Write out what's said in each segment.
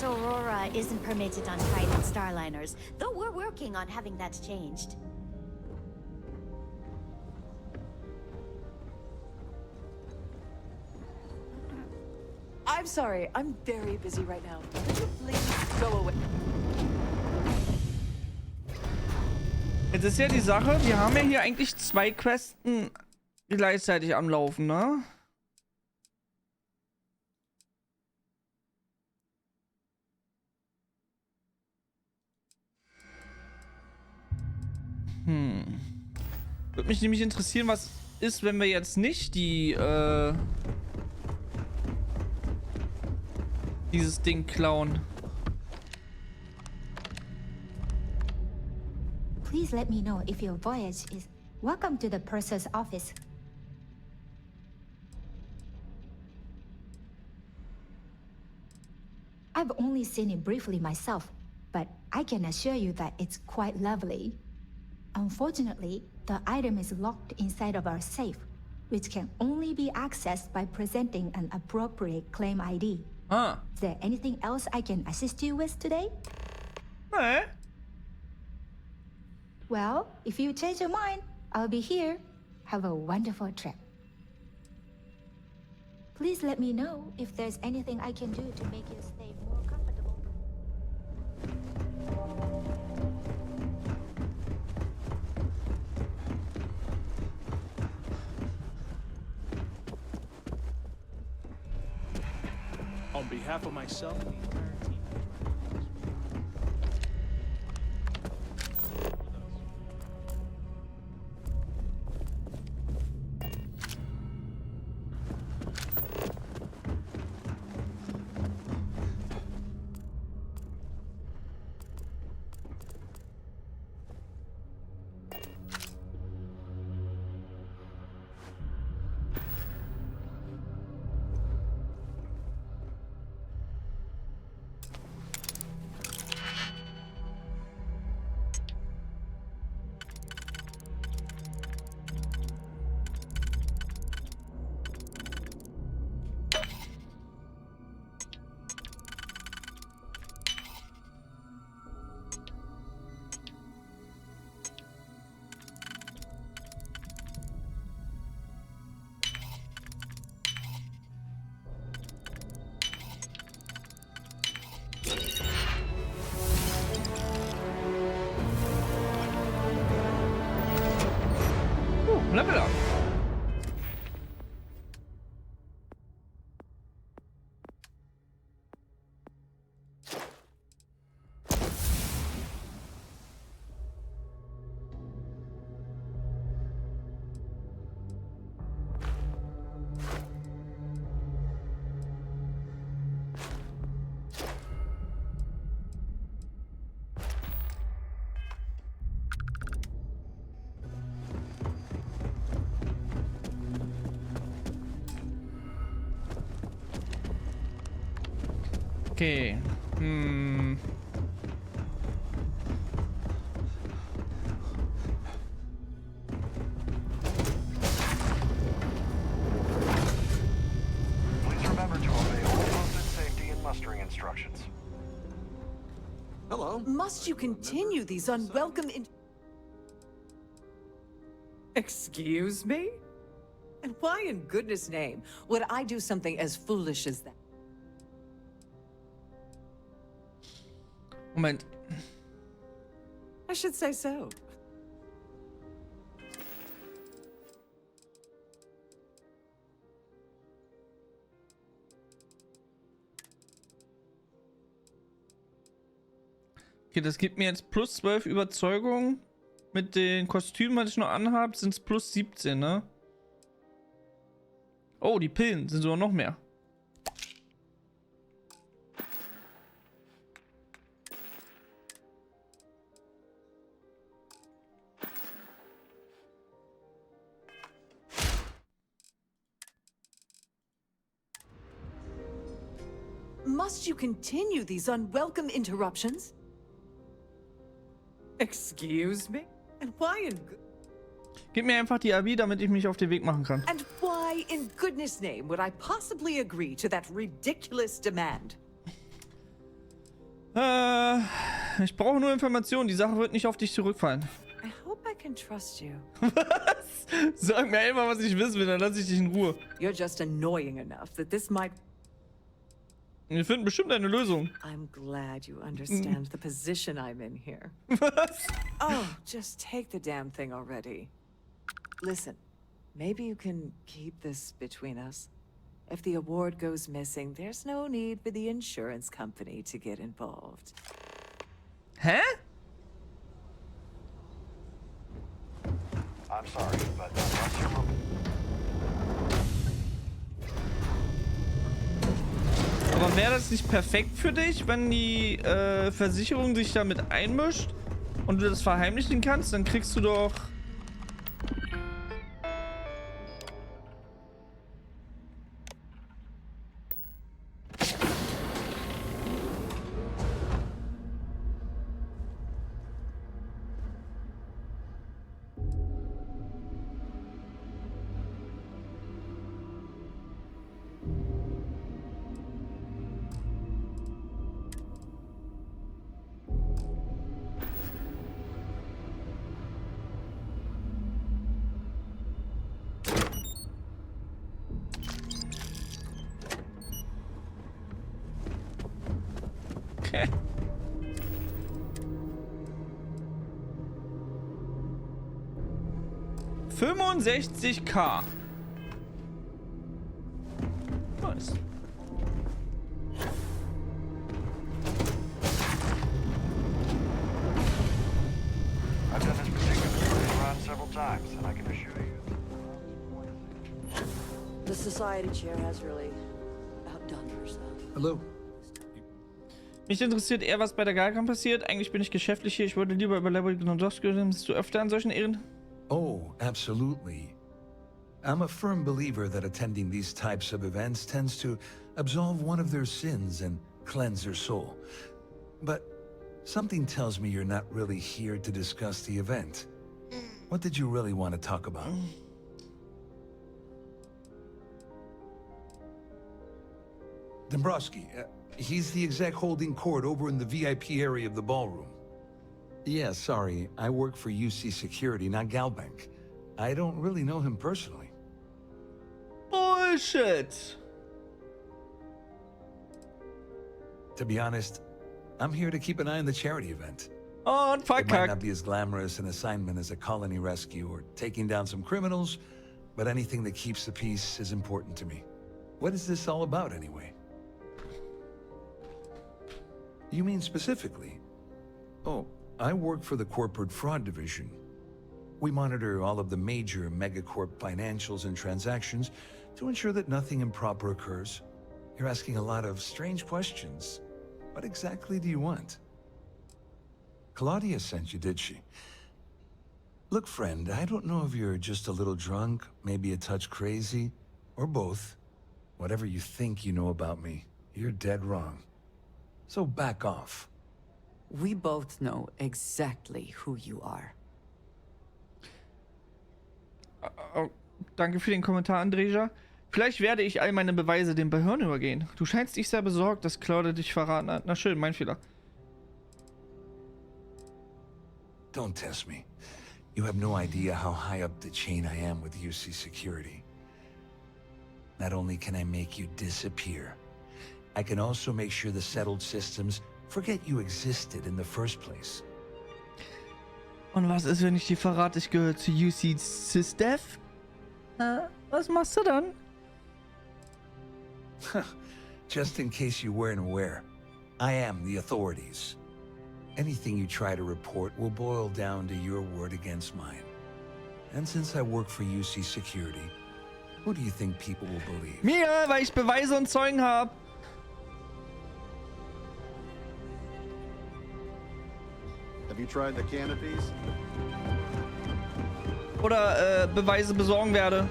Mount Aurora isn't permitted on private starliners, though we're working on having that changed. I'm sorry, I'm very busy right now. Would you please go away? Jetzt ist ja die Sache, wir haben ja hier eigentlich 2 Questen gleichzeitig am Laufen, ne? Würde mich nämlich interessieren, was ist, wenn wir jetzt nicht dieses Ding klauen. Please let me know if your voyage is... Welcome to the purser's office. I've only seen it briefly myself, but I can assure you that it's quite lovely. Unfortunately, the item is locked inside of our safe, which can only be accessed by presenting an appropriate claim ID. Ah. Is there anything else I can assist you with today? Nee. Well, if you change your mind, I'll be here. Have a wonderful trip. Please let me know if there's anything I can do to make your stay more comfortable. On behalf of myself and the entire team. Level up. Okay. Please remember to obey all posted safety and mustering instructions. Hello. Must you continue these unwelcome Excuse me? And why in goodness name would I do something as foolish as that? Moment. I should say so. Okay, das gibt mir jetzt plus 12 Überzeugung. Mit den Kostümen, was ich noch anhabe, sind es plus 17, ne? Oh, die Pillen sind sogar noch mehr. Must you continue these unwelcome interruptions? Excuse me? And why in Gib mir einfach die AB, damit ich mich auf den Weg machen kann. And why in goodness name would I possibly agree to that ridiculous demand? Ich brauche nur Informationen. Die Sache wird nicht auf dich zurückfallen. I hope I can trust you. Was? Sag mir einfach, was ich wissen will, dann lasse ich dich in Ruhe. You're just annoying enough that this might... Wir finden bestimmt eine Lösung. I'm glad you understand the position I'm in here. Was? Oh, just take the damn thing already. Listen, maybe you can keep this between us. If the award goes missing, there's no need for the insurance company to get involved. Hä? I'm sorry, but unless you're... Aber wäre das nicht perfekt für dich, wenn die Versicherung sich damit einmischt und du das verheimlichen kannst? Dann kriegst du doch... Okay. $65.000. Nice. I've done this particular run several times, and I can assure you... The society chair has really outdone herself. Hello. Mich interessiert eher, was bei der Galkan passiert. Eigentlich bin ich geschäftlich hier. Ich würde lieber über Level und Jobs gehen. Bist du öfter an solchen Ehren? Oh, absolutely. I'm a firm believer that attending these types of events tends to absolve one of their sins and cleanse their soul. But something tells me you're not really here to discuss the event. What did you really want to talk about? Dombrowski, he's the exec holding court over in the VIP area of the ballroom. Yeah, sorry, I work for UC Security, not Galbank. I don't really know him personally. Bullshit! To be honest, I'm here to keep an eye on the charity event. Und It might verkackt. not be as glamorous an assignment as a colony rescue or taking down some criminals, but anything that keeps the peace is important to me. What is this all about, anyway? You mean specifically? Oh, I work for the Corporate Fraud Division. We monitor all of the major megacorp financials and transactions to ensure that nothing improper occurs. You're asking a lot of strange questions. What exactly do you want? Claudia sent you, did she? Look, friend, I don't know if you're just a little drunk, maybe a touch crazy, or both. Whatever you think you know about me, you're dead wrong. So back off. We both know exactly who you are. Oh, danke für den Kommentar, Andreja. Vielleicht werde ich all meine Beweise dem Behörden übergehen. Du scheinst dich sehr besorgt, dass Claudia dich verraten hat. Na schön, mein Fehler. Don't test me. You have no idea how high up the chain I am with UC Security. Not only can I make you disappear, I can also make sure the settled systems forget you existed in the first place. Und was ist, wenn ich dir verrate, ich gehöre zu UC SysDev? Was machst du dann? Just in case you weren't aware, I am the authorities. Anything you try to report will boil down to your word against mine. And since I work for UC Security, who do you think people will believe? Mir, weil ich Beweise und Zeugen habe. Have you tried the canopies? Oder Beweise besorgen werde.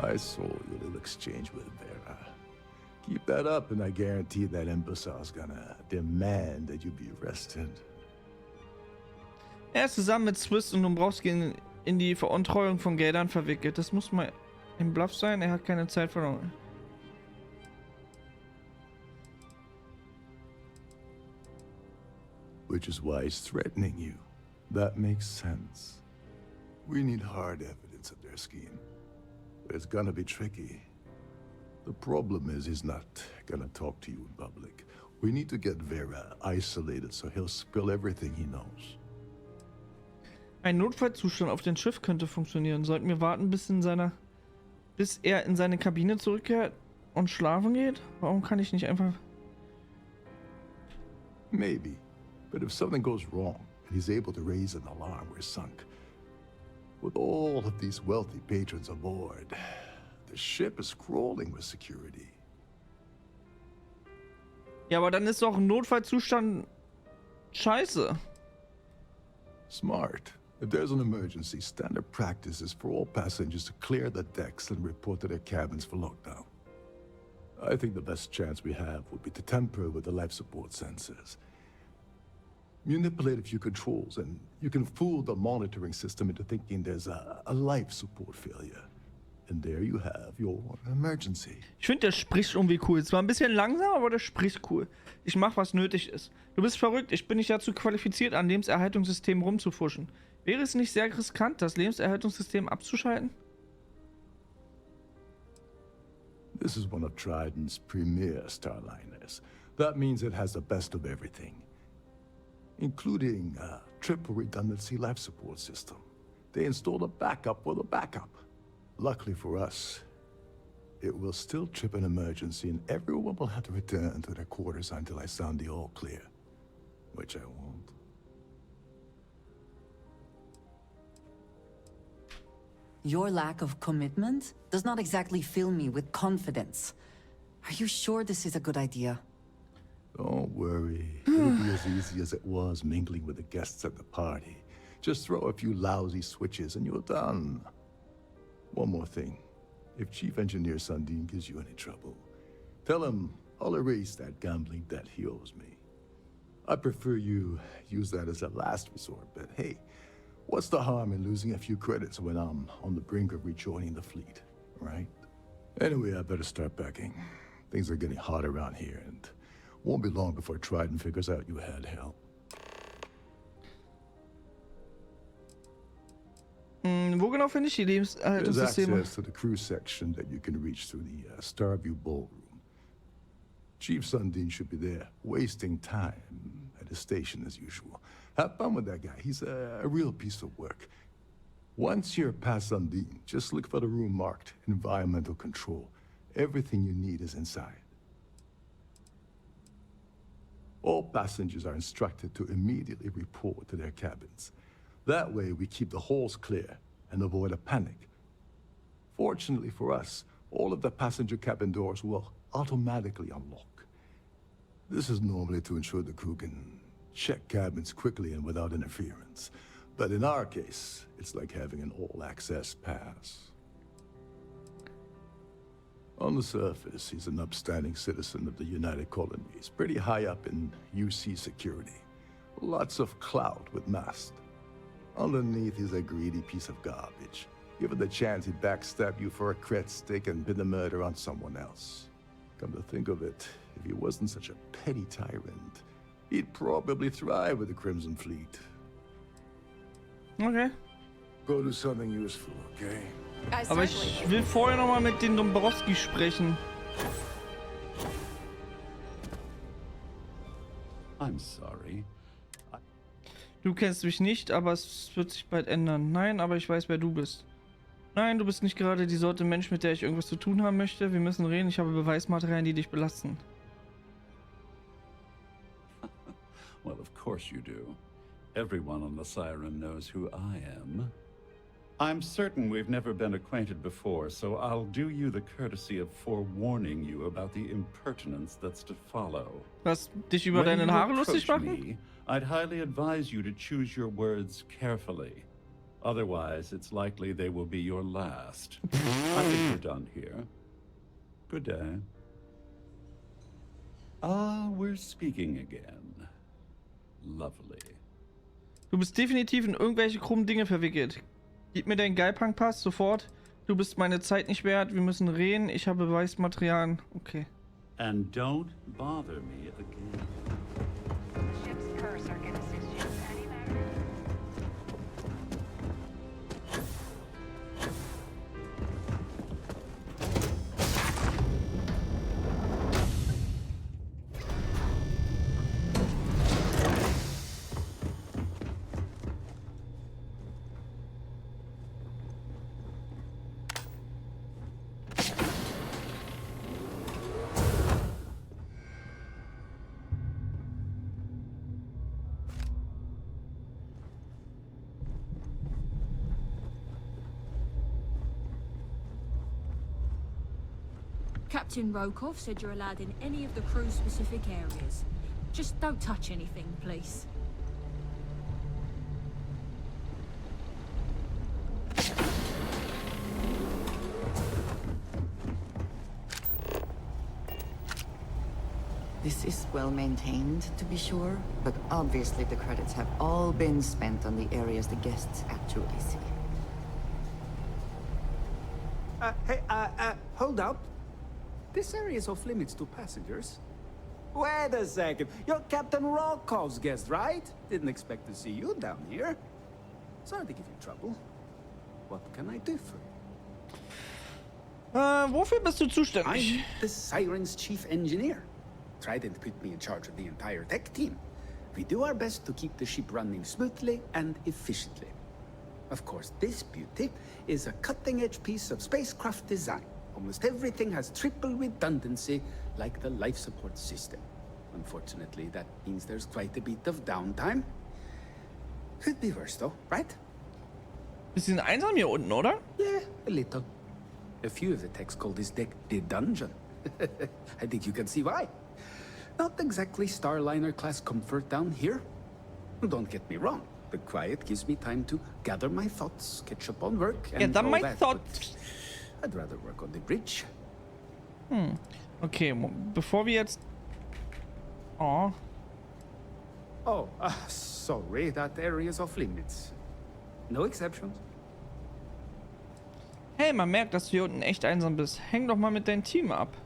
I saw your little exchange with Vera. Keep that up and I guarantee that imbecile's gonna demand that you be arrested. Er ist zusammen mit Swiss und Dombrowski in die Veruntreuung von Geldern verwickelt. Das muss mal im Bluff sein. Er hat keine Zeit verloren. which is why he's threatening you. That makes sense. We need hard evidence of their scheme. But it's gonna be tricky. The problem is he's not gonna talk to you in public. We need to get Vera isolated so he'll spill everything he knows. Ein Notfallzustand auf dem Schiff könnte funktionieren. Sollten wir warten, bis er in seine Kabine zurückkehrt und schlafen geht? Warum kann ich nicht einfach... Maybe. But if something goes wrong and he's able to raise an alarm, we're sunk. With all of these wealthy patrons aboard, the ship is crawling with security. Ja, aber dann ist doch ein Notfallzustand scheiße. Smart. If there's an emergency, standard practice is for all passengers to clear the decks and report to their cabins for lockdown. I think the best chance we have would be to tamper with the life support sensors. Manipulate a few controls, and you can fool the monitoring system into thinking there's a life support failure. And there you have your emergency. Ich finde, der spricht irgendwie cool. Zwar ein bisschen langsam, aber der spricht cool. Ich mach, was nötig ist. Du bist verrückt. Ich bin nicht dazu qualifiziert, an Lebenserhaltungssystemen rumzufuschen. Wäre es nicht sehr riskant, das Lebenserhaltungssystem abzuschalten? This is one of Trident's premier Starliners. That means it has the best of everything, including a triple redundancy life support system. They installed a backup with a backup. Luckily for us, it will still trip an emergency and everyone will have to return to their quarters until I sound the all clear, which I won't. Your lack of commitment does not exactly fill me with confidence. Are you sure this is a good idea? Don't worry. It'll be as easy as it was mingling with the guests at the party. Just throw a few lousy switches and you're done. One more thing. If Chief Engineer Sundin gives you any trouble, tell him I'll erase that gambling debt he owes me. I prefer you use that as a last resort, but hey, what's the harm in losing a few credits when I'm on the brink of rejoining the fleet, right? Anyway, I better start packing. Things are getting hot around here, and won't be long before Trident figures out you had help. Wo genau finde ich die There's Lebenserhaltungssysteme? access to the crew section that you can reach through the Starfield ballroom. Chief Sundin should be there, wasting time at his station as usual. Have fun with that guy. He's a real piece of work. Once you're past Sundin, just look for the room marked Environmental Control. Everything you need is inside. All passengers are instructed to immediately report to their cabins. That way we keep the halls clear and avoid a panic. Fortunately for us, all of the passenger cabin doors will automatically unlock. This is normally to ensure the crew can check cabins quickly and without interference. But in our case, it's like having an all-access pass. On the surface, he's an upstanding citizen of the United Colonies, pretty high up in UC security. Lots of clout with mast. Underneath, he's a greedy piece of garbage. Given the chance, he'd backstab you for a cret stick and pin the murder on someone else. Come to think of it, if he wasn't such a petty tyrant, he'd probably thrive with the Crimson Fleet. Okay. Go do something useful, okay? Aber ich will vorher nochmal mit den Dombrowski sprechen. I'm sorry. Du kennst mich nicht, aber es wird sich bald ändern. Nein, aber ich weiß, wer du bist. Nein, du bist nicht gerade die Sorte Mensch, mit der ich irgendwas zu tun haben möchte. Wir müssen reden, ich habe Beweismaterialien, die dich belasten. Well, of course you do. Everyone on the Siren knows who I am. I'm certain we've never been acquainted before, so I'll do you the courtesy of forewarning you about the impertinence that's to follow. Was, dich über deine Haare lustig machen? Me, I'd highly advise you to choose your words carefully. Otherwise, it's likely they will be your last. I think we're done here. Good day. Ah, we're speaking again. Lovely. Du bist definitiv in irgendwelche krummen Dinge verwickelt. Gib mir deinen Geipunk-Pass sofort. Du bist meine Zeit nicht wert. Wir müssen reden. Ich habe Beweismaterialien. Okay. And don't bother me again. The ship's core circuit is Captain Rokov said you're allowed in any of the crew-specific areas. Just don't touch anything, please. This is well maintained, to be sure, but obviously the credits have all been spent on the areas the guests actually see. Hey, hold up. This area is off limits to passengers. Wait a second. You're Captain Rokov's guest, right? Didn't expect to see you down here. Sorry to give you trouble. What can I do for you? Wofür bist du zuständig? I'm the Siren's chief engineer. Trident put me in charge of the entire tech team. We do our best to keep the ship running smoothly and efficiently. Of course, this beauty is a cutting-edge piece of spacecraft design. Almost everything has triple redundancy, like the life support system. Unfortunately, that means there's quite a bit of downtime. Could be worse though, right? Bisschen einsam hier unten, oder? Yeah, a little. A few of the techs call this deck the dungeon. I think you can see why. Not exactly Starliner-class comfort down here. Don't get me wrong. The quiet gives me time to gather my thoughts, catch up on work, and Gather all my that, thoughts. I'd rather work on the bridge. Okay, bevor wir jetzt... Oh. Oh, sorry, that area is off limits. No exceptions. Hey, man merkt, dass du hier unten echt einsam bist. Häng doch mal mit deinem Team ab.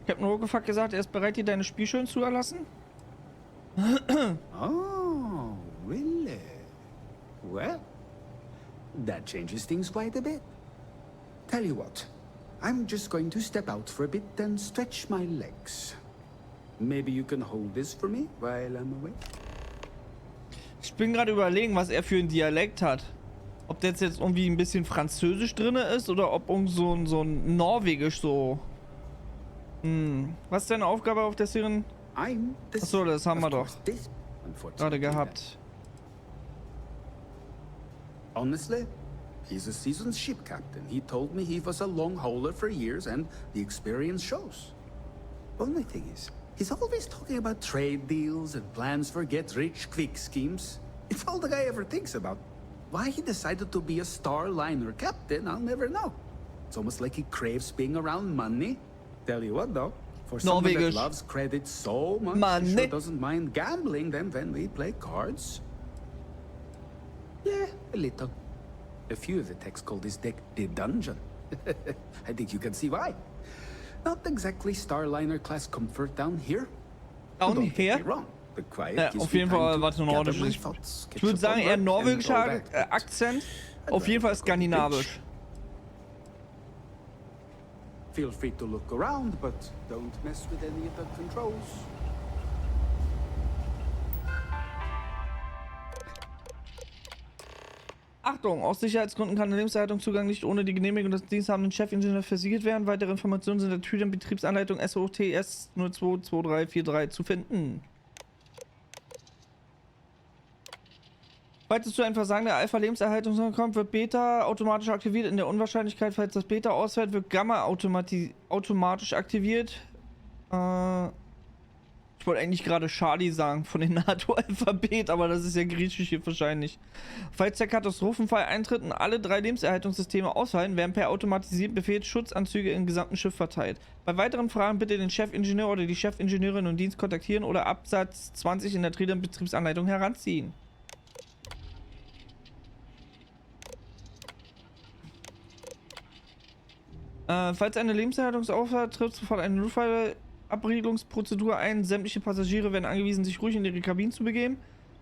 Captain Rokov hat gesagt, er ist bereit, dir deine Spielschön zu erlassen. Oh, really? Well, that changes things quite a bit. Tell you what, I'm just going to step out for a bit and stretch my legs. Maybe you can hold this for me while I'm away? Ich bin gerade überlegen, was er für einen Dialekt hat. Ob der jetzt irgendwie ein bisschen Französisch drin ist oder ob irgend so ein Norwegisch so... Was ist deine Aufgabe auf der Serie? Achso, das haben wir doch gerade gehabt. Honestly, he's a seasoned ship captain. He told me he was a long hauler for years and the experience shows. Only thing is, he's always talking about trade deals and plans for get-rich-quick schemes. It's all the guy ever thinks about. Why he decided to be a Starliner captain, I'll never know. It's almost like he craves being around money. Tell you what though, for someone that loves credit so much, he sure doesn't mind gambling them when we play cards. Yeah, a little. A few of the techs call this deck the dungeon. I think you can see why. Not exactly Starliner-class comfort down here. Down here? Ja, auf jeden Fall was nordisch. Ich würde sagen eher norwegischer Akzent. Auf jeden Fall skandinavisch. Feel free to look around, but don't mess with any of the controls. Achtung, aus Sicherheitsgründen kann der Lebenserhaltungszugang nicht ohne die Genehmigung des diensthabenden Chefingenieurs versiegelt werden. Weitere Informationen sind in der Trident-Betriebsanleitung SOTS 022343 zu finden. Falls es zu einem Versagen der Alpha-Lebenserhaltung kommt, wird Beta automatisch aktiviert. In der Unwahrscheinlichkeit, falls das Beta ausfällt, wird Gamma automatisch aktiviert. Ich wollte eigentlich gerade Charlie sagen von dem NATO-Alphabet, aber das ist ja griechisch hier wahrscheinlich. Falls der Katastrophenfall eintritt und alle 3 Lebenserhaltungssysteme ausfallen, werden per automatisierten Befehl Schutzanzüge im gesamten Schiff verteilt. Bei weiteren Fragen bitte den Chefingenieur oder die Chefingenieurin im Dienst kontaktieren oder Absatz 20 in der Trident-Betriebsanleitung heranziehen. Falls eine Lebenserhaltungsaufgabe tritt, sofort eine Notfallabriegelungsprozedur ein. Sämtliche Passagiere werden angewiesen, sich ruhig in ihre Kabinen zu begeben,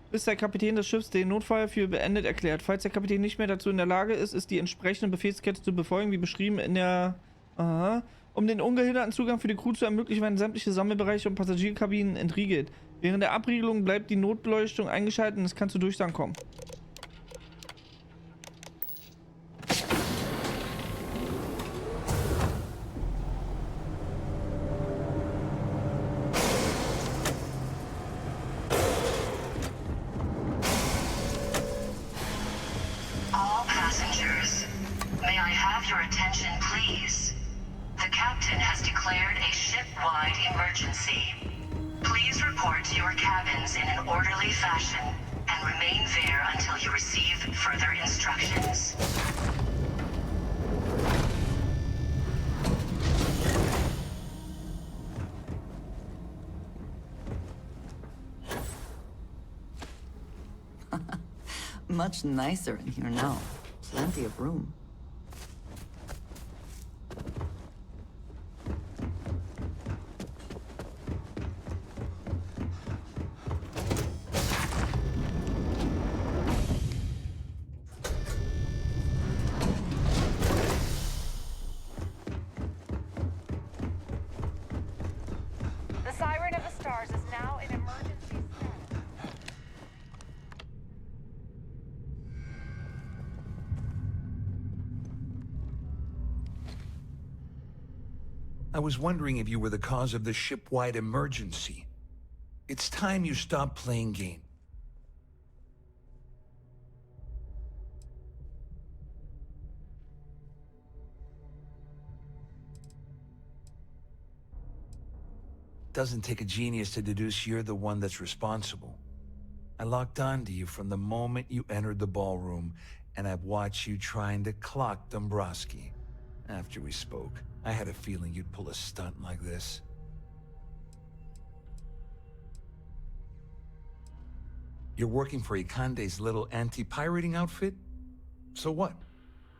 bis der Kapitän des Schiffs den Notfall für beendet erklärt. Falls der Kapitän nicht mehr dazu in der Lage ist, die entsprechende Befehlskette zu befolgen, wie beschrieben in der... Um den ungehinderten Zugang für die Crew zu ermöglichen, werden sämtliche Sammelbereiche und Passagierkabinen entriegelt. Während der Abriegelung bleibt die Notbeleuchtung eingeschaltet und es kann zu Durchsagen kommen. orderly fashion and remain there until you receive further instructions. Much nicer in here now. Plenty of room. The Siren of the Stars is now in emergency status. I was wondering if you were the cause of the ship-wide emergency. It's time you stop playing games. Doesn't take a genius to deduce you're the one that's responsible. I locked onto you from the moment you entered the ballroom, and I've watched you trying to clock Dombrowski. After we spoke, I had a feeling you'd pull a stunt like this. You're working for Ikande's little anti-pirating outfit? So what?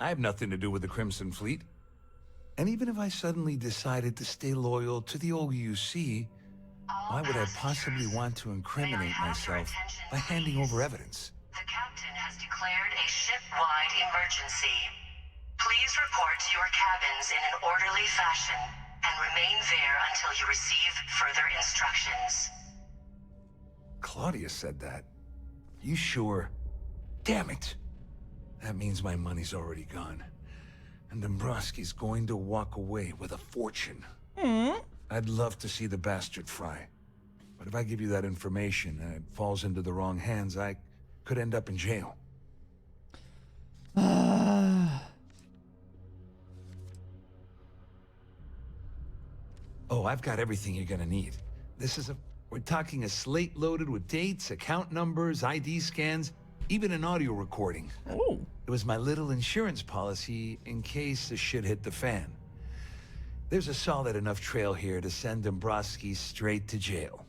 I have nothing to do with the Crimson Fleet. And even if I suddenly decided to stay loyal to the old UC, why would I possibly want to incriminate myself by handing over evidence? The captain has declared a ship-wide emergency. Please report to your cabins in an orderly fashion and remain there until you receive further instructions. Claudia said that. You sure? Damn it! That means my money's already gone. And Dombrowski's going to walk away with a fortune. I'd love to see the bastard fry. But if I give you that information and it falls into the wrong hands, I could end up in jail. Oh, I've got everything you're gonna need. We're talking a slate loaded with dates, account numbers, ID scans, even an audio recording. Oh. It was my little insurance policy in case the shit hit the fan. There's a solid enough trail here to send Dombrowski straight to jail.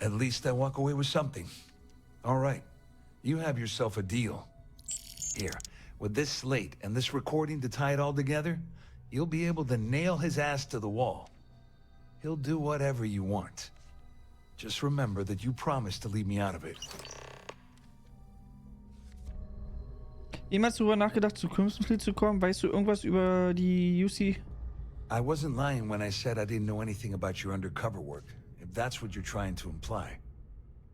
At least I walk away with something. All right, you have yourself a deal. Here, with this slate and this recording to tie it all together, you'll be able to nail his ass to the wall. He'll do whatever you want. Just remember that you promised to leave me out of it. Jemals darüber nachgedacht, zu Crimson Fleet zu kommen? Weißt du irgendwas über die UC? I wasn't lying when I said I didn't know anything about your undercover work, if that's what you're trying to imply.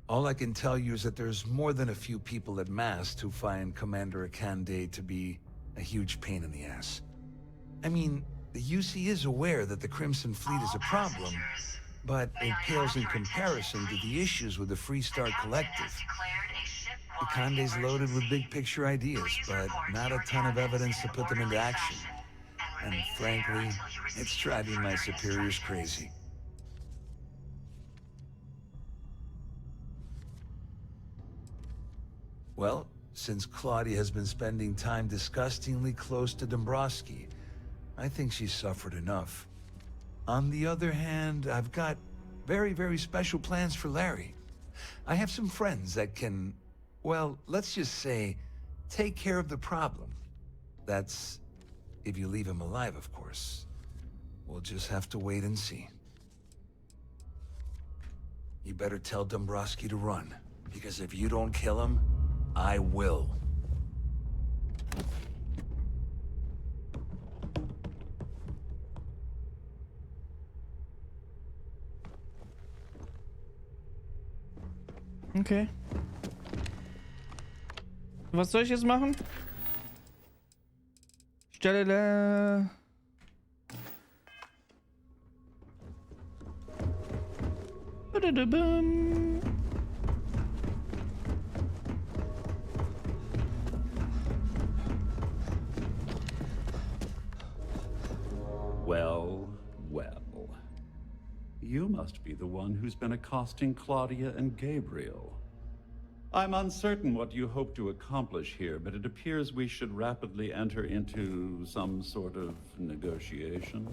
All I can tell you is that there's more than a few people at Mast who find Commander Akande to be a huge pain in the ass. I mean, the UC is aware that the Crimson Fleet is a problem, but it pales in comparison to the issues with the Freestar Collective. Akande's loaded with big-picture ideas, but not a ton of evidence to put them into action. And frankly, it's driving my superiors crazy. Well, since Claudia has been spending time disgustingly close to Dombrowski, I think she's suffered enough. On the other hand, I've got very, very special plans for Larry. I have some friends that can, well, let's just say, take care of the problem. That's if you leave him alive, of course. We'll just have to wait and see. You better tell Dombrowski to run, because if you don't kill him, I will. Okay. Was soll ich jetzt machen? Stelle. Well, well. you must be the one who's been accosting Claudia and Gabriel. I'm uncertain what you hope to accomplish here, but it appears we should rapidly enter into some sort of negotiation.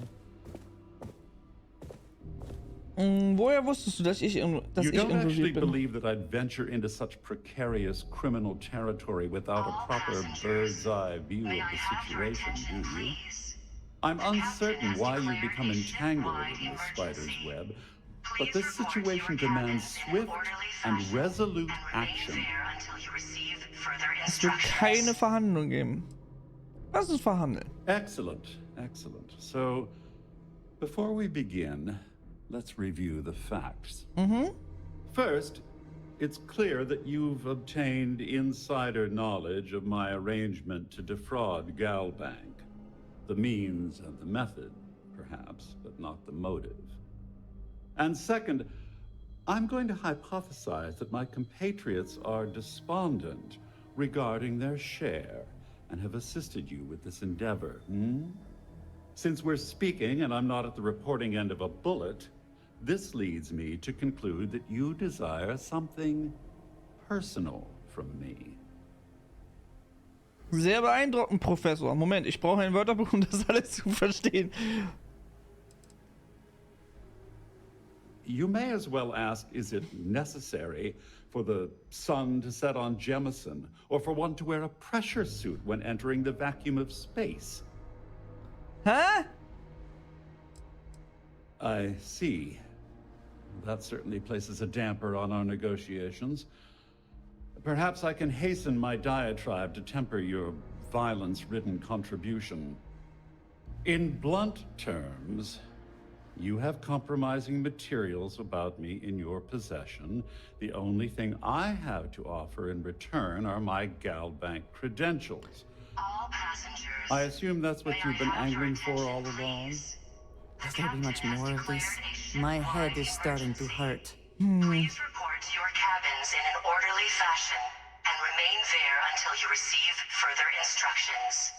Woher wusstest du, dass ich You don't actually involviert bin? believe that I'd venture into such precarious criminal territory without a proper bird's-eye view of the situation, do you? I'm uncertain why you've become entangled in this spider's web, but this situation demands swift and resolute action. Es wird keine Verhandlung geben. Lass uns verhandeln. Excellent, excellent. So, before we begin, let's review the facts. First, it's clear that you've obtained insider knowledge of my arrangement to defraud Galbank. The means and the method, perhaps, but not the motive. And second, I'm going to hypothesize that my compatriots are despondent regarding their share and have assisted you with this endeavor. Since we're speaking and I'm not at the reporting end of a bullet, this leads me to conclude that you desire something personal from me. Sehr beeindruckend, Professor. Moment, ich brauche ein Wörterbuch, um das alles zu verstehen. You may as well ask, is it necessary for the sun to set on Jemison, or for one to wear a pressure suit when entering the vacuum of space? Huh? I see. That certainly places a damper on our negotiations. Perhaps I can hasten my diatribe to temper your violence-ridden contribution. In blunt terms, you have compromising materials about me in your possession. The only thing I have to offer in return are my Galbank credentials. All passengers. I assume that's what you've been angling for all along? Will there be much more of this? My head is starting to hurt. Please report to your cabins in an orderly fashion and remain there until you receive further instructions.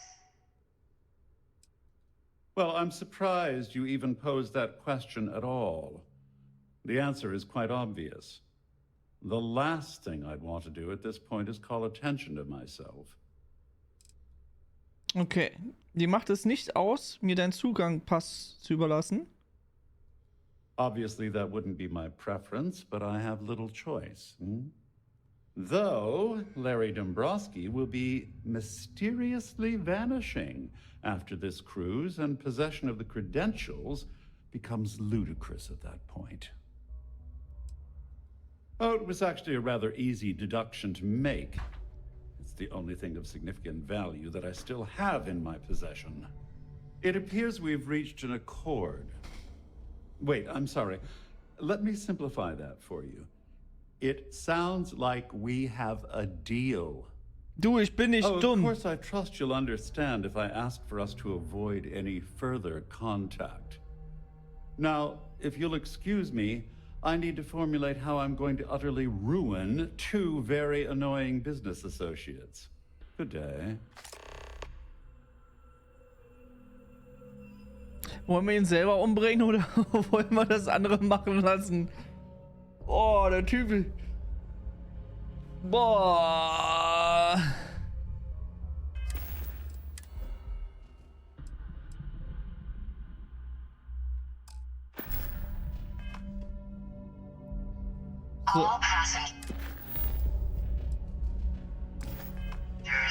Well, I'm surprised you even posed that question at all. The answer is quite obvious. The last thing I'd want to do at this point is call attention to myself. Okay. Dir macht es nicht aus, mir deinen Zugangpass zu überlassen? Obviously, that wouldn't be my preference, but I have little choice. Though Larry Dombrowski will be mysteriously vanishing after this cruise, and possession of the credentials becomes ludicrous at that point. Oh, it was actually a rather easy deduction to make. It's the only thing of significant value that I still have in my possession. It appears we've reached an accord. Wait, I'm sorry. Let me simplify that for you. It sounds like we have a deal. Du, ich bin nicht dumm. Of course, I trust you'll understand if I ask for us to avoid any further contact. Now, if you'll excuse me, I need to formulate how I'm going to utterly ruin two very annoying business associates. Good day. Wollen wir ihn selber umbringen oder wollen wir das andere machen lassen? Oh, der Typ. Boah. All passengers.